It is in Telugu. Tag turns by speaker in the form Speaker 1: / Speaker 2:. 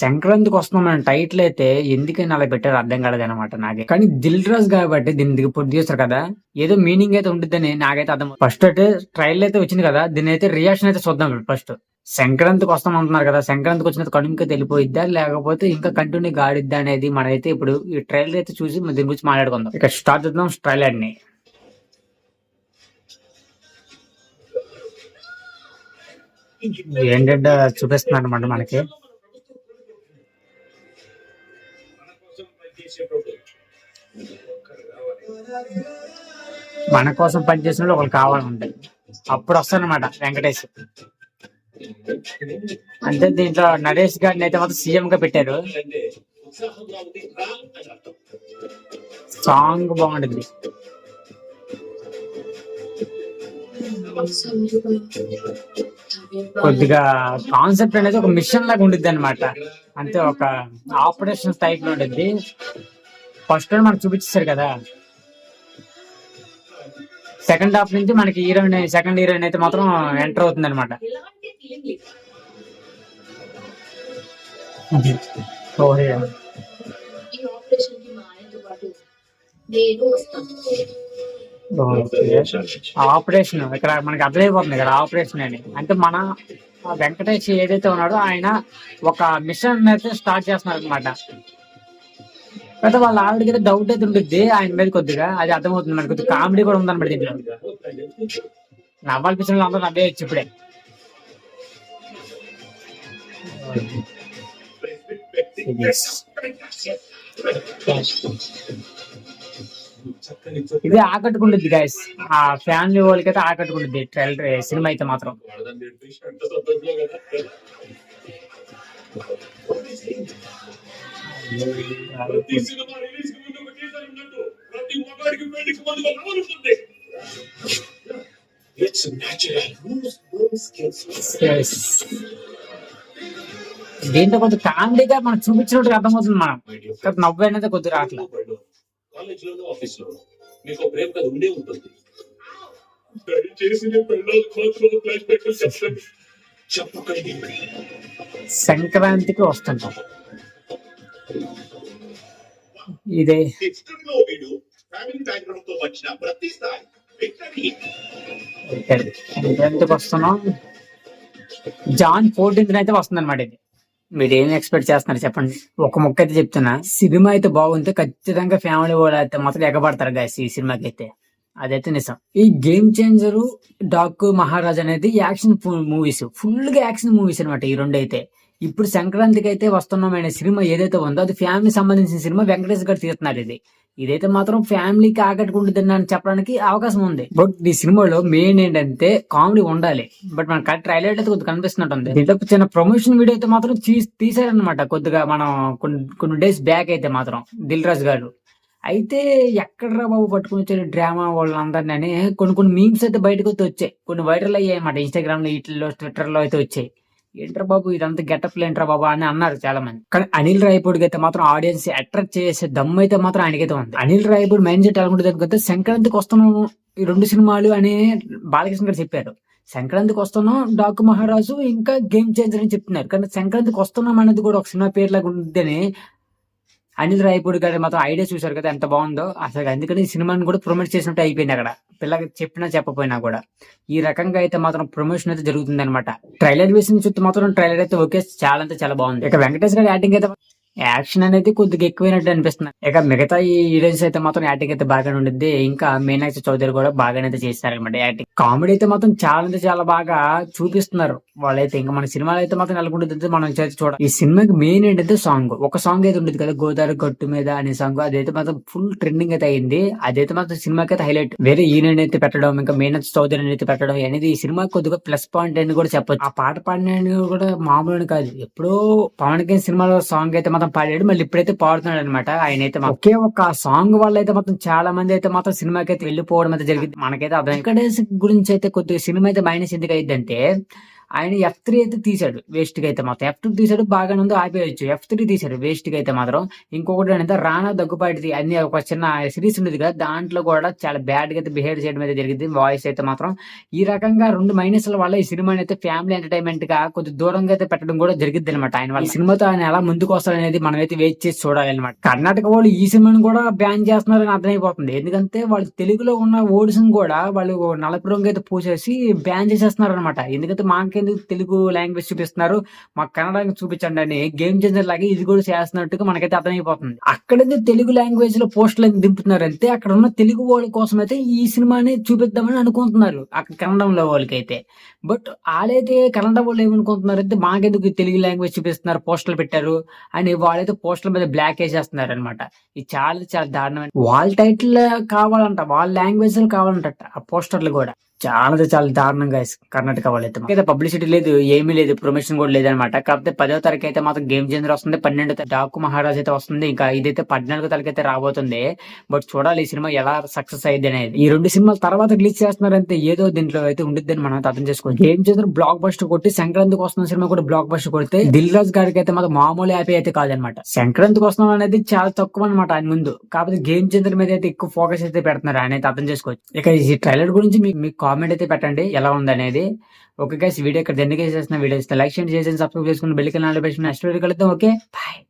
Speaker 1: సంక్రాంతికి వస్తున్నాం మన టైటిల్ అయితే ఎందుకని అలా పెట్టారు అర్థం కాలేదు అనమాట నాకే. కానీ దిల్ రాజు కాబట్టి దీనికి ప్రొడ్యూసర్ కదా, ఏదో మీనింగ్ అయితే ఉంటుందని నాకైతే అర్థం. ఫస్ట్ అయితే ట్రైలర్ అయితే వచ్చింది కదా, దీని అయితే రియాక్షన్ అయితే చూద్దాం. ఫస్ట్ సంక్రాంతికి వస్తాం అంటున్నారు కదా, సంక్రాంతికి వచ్చిన కనుమకి తెలిపోయిద్దా లేకపోతే ఇంకా కంటిన్యూ గాడిద్దా అనేది మనమైతే ఇప్పుడు ఈ ట్రైలర్ అయితే చూసి దీని గురించి మాట్లాడుకుందాం. ఇక స్టార్ట్ చేద్దాం ట్రైలర్ ని. ఏంటంటే చూపిస్తున్నారు అనమాట మనకి. మన కోసం పనిచేసిన వాళ్ళు ఒకరు కావాలంటే అప్పుడు వస్తానమాట వెంకటేష్. అంటే దీంట్లో నరేష్ గారిని అయితే మాత్రం సీఎం గా పెట్టారు. సాంగ్ బాగుంటుంది. కొద్దిగా కాన్సెప్ట్ అనేది ఒక మిషన్ లాగా ఉండిద్ది అనమాట. అంటే ఒక ఆపరేషన్ టైప్ లో ఉండిద్ది. ఫస్ట్ మనకు చూపించారు కదా, సెకండ్ హాఫ్ నుంచి మనకి హీరోయిన్ సెకండ్ హీరోయిన్ అయితే మాత్రం ఎంటర్ అవుతుంది అనమాట. ఆపరేషన్ ఇక్కడ మనకి అర్థమైపోతుంది ఇక్కడ ఆపరేషన్ అని. అంటే మన వెంకటేష్ ఏదైతే ఉన్నాడో ఆయన ఒక మిషన్ అయితే స్టార్ట్ చేస్తున్నారు అనమాట. అయితే వాళ్ళ ఆవిడకి అయితే డౌట్ అయితే ఉంటుంది ఆయన మీద కొద్దిగా, అది అర్థమవుతుంది మనకి. కొద్దిగా కామెడీ కూడా ఉందన్నమాట దీంట్లో. నవ్వాల్పించిన అందరూ నవ్వేయచ్చు ఇప్పుడే. ఇది ఆకట్టుకుంటుంది గైస్, ఆ ఫ్యామిలీ వాళ్ళకి అయితే ఆకట్టుకుంటుంది ట్రైలర్ సినిమా అయితే మాత్రం. దీంట్లో కొంచెం కామెడీగా మనకు చూపించినట్టు అర్థమవుతుంది. మనం నవ్వు అనేది కొద్దిగా రావట్లేదు. సంక్రాంతికి వస్తుంటాం ఇదే సంక్రాంతికి వస్తున్నాం. జాన్ 14th అయితే వస్తుంది అనమాట. ఇది మీరు ఏం ఎక్స్పెక్ట్ చేస్తున్నారు చెప్పండి. ఒక ముక్క అయితే చెప్తున్నా, సినిమా అయితే బాగుంటే ఖచ్చితంగా ఫ్యామిలీ వాళ్ళు అయితే మాత్రం ఎగబడతారు గాయస్ ఈ సినిమాకి అయితే, అదైతే నిజం. ఈ గేమ్ చేంజర్, డాకు మహారాజ్ అనేది యాక్షన్ మూవీస్, ఫుల్ గా యాక్షన్ మూవీస్ అనమాట ఈ రెండు అయితే. ఇప్పుడు సంక్రాంతికి అయితే వస్తున్నాం అనే సినిమా ఏదైతే ఉందో అది ఫ్యామిలీ సంబంధించిన సినిమా. వెంకటేష్ గారు తీస్తున్నారు ఇది. ఇదైతే మాత్రం ఫ్యామిలీకి ఆకట్టుకుంటుంది అని చెప్పడానికి అవకాశం ఉంది. బట్ ఈ సినిమాలో మెయిన్ ఏంటంటే కామెడీ ఉండాలి. బట్ మన ట్రైలర్ అయితే కొద్దిగా కనిపిస్తున్నట్టుంది. దీంట్లో చిన్న ప్రమోషన్ వీడియో అయితే మాత్రం తీసారనమాట కొద్దిగా మనం కొన్ని డేస్ బ్యాక్ అయితే మాత్రం దిల్ రాజు గారు. అయితే ఎక్కడరా బాబు పట్టుకుని వచ్చే డ్రామా వాళ్ళందరినీ కొన్ని మీమ్స్ అయితే బయటకు అయితే వచ్చాయి, కొన్ని వైరల్ అయ్యాయి అన్నమాట. ఇన్స్టాగ్రామ్ లో, వీటిలో, ట్విట్టర్ లో అయితే వచ్చాయి. ఏంట్రా బాబు ఇదంతా గెటప్ ఏంట్రా బాబు అని అన్నారు చాలా మంది. కానీ అనిల్ రాయపూడికి అయితే మాత్రం ఆడియన్స్ అట్రాక్ట్ చేసే దమ్ము అయితే మాత్రం ఆయనకైతే ఉంది. అనిల్ రాయపూడి మైండ్ సెట్ అనుకుంటే అనుకుంటే సంక్రాంతికి వస్తున్నాము ఈ రెండు సినిమాలు అని బాలకృష్ణ గారు చెప్పారు. సంక్రాంతికి వస్తున్నాం, డాకు మహారాజు, ఇంకా గేమ్ చేంజర్ అని చెప్తున్నారు. కానీ సంక్రాంతికి వస్తున్నాం అనేది కూడా ఒక సినిమా పేరు లాగా ఉందని అనిల్ రాయపూడి గారు మాత్రం ఐడియా చూసారు కదా ఎంత బాగుందో అసలు. అందుకని ఈ సినిమాని కూడా ప్రమోట్ చేసినట్టు అయిపోయింది అక్కడ, పిల్లకి చెప్పినా చెప్పపోయినా కూడా. ఈ రకంగా అయితే మాత్రం ప్రమోషన్ అయితే జరుగుతుంది అనమాట. ట్రైలర్ వేసిన చుట్టూ మాత్రం ట్రైలర్ అయితే ఓకే, చాలా అంటే చాలా బాగుంది. ఇక వెంకటేష్ గారి యాక్టింగ్ అయితే యాక్షన్ అనేది కొద్దిగా ఎక్కువైనట్టు అనిపిస్తుంది. ఇక మిగతా ఈ హీరోయిన్స్ అయితే మాత్రం యాక్టింగ్ అయితే బాగానే ఉండిద్ది. ఇంకా మీనాక్షి చౌదరి కూడా బాగానే అయితే చేస్తారనమాట యాక్టింగ్. కామెడీ అయితే మాత్రం చాలా అంటే చాలా బాగా చూపిస్తున్నారు వాళ్ళైతే. ఇంకా మన సినిమాలో అయితే మాత్రం నెలకొంటుంది మనం చూడాలి. ఈ సినిమాకి మెయిన్ ఏంటంటే సాంగ్, ఒక సాంగ్ అయితే ఉండేది కదా, గోదావరి గట్టు మీద అనే సాంగ్. అదైతే మాత్రం ఫుల్ ట్రెండింగ్ అయితే అయింది. అదైతే మాత్రం సినిమాకి అయితే హైలైట్. వేరే హీరోయిన్ అయితే పెట్టడం, ఇంకా మీనాక్షి చౌదరి అయితే పెట్టడం అనేది ఈ సినిమాకి కొద్దిగా ప్లస్ పాయింట్ అని కూడా చెప్పొచ్చు. ఆ పాట పాడిన కూడా మామూలు కాదు. ఎప్పుడో పవన్ కళ్యాణ్ సినిమాలో సాంగ్ అయితే మాత్రం పాడాడు, మళ్ళీ ఇప్పుడైతే పాడుతున్నాడు అనమాట. ఆయన అయితే ఒకే ఒక సాంగ్ వల్ల అయితే మాత్రం చాలా మంది అయితే మాత్రం సినిమాకి అయితే వెళ్ళిపోవడం అయితే జరిగింది. మనకైతే అర్థం. వెంకటేష్ గురించి అయితే కొద్దిగా సినిమా అయితే మైనస్ ఎందుకు అయిందంటే ఆయన F3 అయితే తీసాడు వేస్ట్ గా అయితే మాత్రం. F2 తీసాడు బాగానే ఉంది ఆపేయచ్చు. F3 తీసాడు వేస్ట్ గా అయితే మాత్రం. ఇంకొకటి ఏంటంటే రానా దగ్గుపాటిది అన్ని ఒక చిన్న సిరీస్ ఉండేది కదా, దాంట్లో కూడా చాలా బ్యాడ్ గా అయితే బిహేవ్ చేయడం అయితే జరిగింది వాయిస్ అయితే మాత్రం. ఈ రకంగా 2 మైనస్ల వల్ల ఈ సినిమాని అయితే ఫ్యామిలీ ఎంటర్టైన్మెంట్ గా కొంచెం దూరంగా అయితే పెట్టడం కూడా జరిగింది అనమాట ఆయన వల్ల. ఈ సినిమాతో ఆయన ఎలా ముందుకు వస్తాడనేది మనం అయితే వెయిట్ చేసి చూడాలి అనమాట. కర్ణాటక వాళ్ళు ఈ సినిమాని కూడా బ్యాన్ చేస్తున్నారని అర్థమైపోతుంది. ఎందుకంటే వాళ్ళు తెలుగులో ఉన్న వర్డ్స్ కూడా వాళ్ళు నలుపు రంగు అయితే పూసేసి బ్యాన్ చేసేస్తున్నారు అనమాట. ఎందుకంటే మాకెందుకు తెలుగు లాంగ్వేజ్ చూపిస్తున్నారు, మాకు కన్నడ చూపించండి అని గేమ్ చేంజర్ లాగా ఇది కూడా చేస్తున్నట్టుగా మనకైతే అర్థమైపోతుంది. అక్కడైతే తెలుగు లాంగ్వేజ్ లో పోస్టులు దింపుతున్నారు అంతే. అక్కడ ఉన్న తెలుగు వాళ్ళ కోసం అయితే ఈ సినిమాని చూపిద్దామని అనుకుంటున్నారు అక్కడ కన్నడంలో వాళ్ళకైతే. బట్ వాళ్ళైతే కన్నడ వాళ్ళు ఏమనుకుంటున్నారు అంటే మాకెందుకు తెలుగు లాంగ్వేజ్ చూపిస్తున్నారు, పోస్టులు పెట్టారు అని వాళ్ళైతే పోస్టుల మీద బ్లాక్ వేసేస్తున్నారు అనమాట. ఇది చాలా చాలా దారుణమైన. వాళ్ళ టైటిల్ కావాలంట, వాళ్ళ లాంగ్వేజ్ కావాలంట ఆ పోస్టర్లు కూడా. చాలా చాలా దారుణంగా కర్ణాటక వాళ్ళైతే. మాకైతే పబ్లిసిటీ లేదు, ఏమీ లేదు, ప్రమోషన్ కూడా లేదనమాట. కాకపోతే 10వ తారీఖు అయితే మాత్రం గేమ్ చేంజర్ వస్తుంది, 12వ డాకు మహారాజ్ అయితే వస్తుంది, ఇంకా ఇదైతే 14వ తారీఖు అయితే రాబోతుంది. బట్ చూడాలి ఈ సినిమా ఎలా సక్సెస్ అయ్యింది అనేది. ఈ 2 సినిమాల తర్వాత రిలీజ్ చేస్తున్నారంటే ఏదో దీంట్లో అయితే ఉండిద్దని మనం అర్థం చేసుకోవాలి. గేమ్ చేంజర్ బ్లాక్ బస్టర్ కొట్టి సంక్రాంతికి వస్తున్న సినిమా కూడా బ్లాక్ బస్టర్ కొడితే దిల్ రాజ్ గారికి అయితే మాత్రం మామూలు హ్యాపీ అయితే కాదనమాట. సంక్రాంతికి వస్తున్నాం అనేది చాలా తక్కువ అనమాట ఆయన ముందు. కాకపోతే గేమ్ చేంజర్ మీద అయితే ఎక్కువ ఫోకస్ అయితే పెడుతున్నారు, ఆయన అయితే అర్థం చేసుకోవచ్చు. ఇక ఈ ట్రైలర్ గురించి మీకు కామెంట్ అయితే పెట్టండి ఎలా ఉందనేది. ఓకే గైస్, వీడియో ఇక్కడ ఎందుకు చేసిన వీడియో ఇస్తే లైక్ చేయండి, సబ్స్క్రైబ్ చేసుకుని బెల్ ఐకాన్ ఆన్ చేసి నెక్స్ట్ వీడియో కలుద్దాం. Okay bye.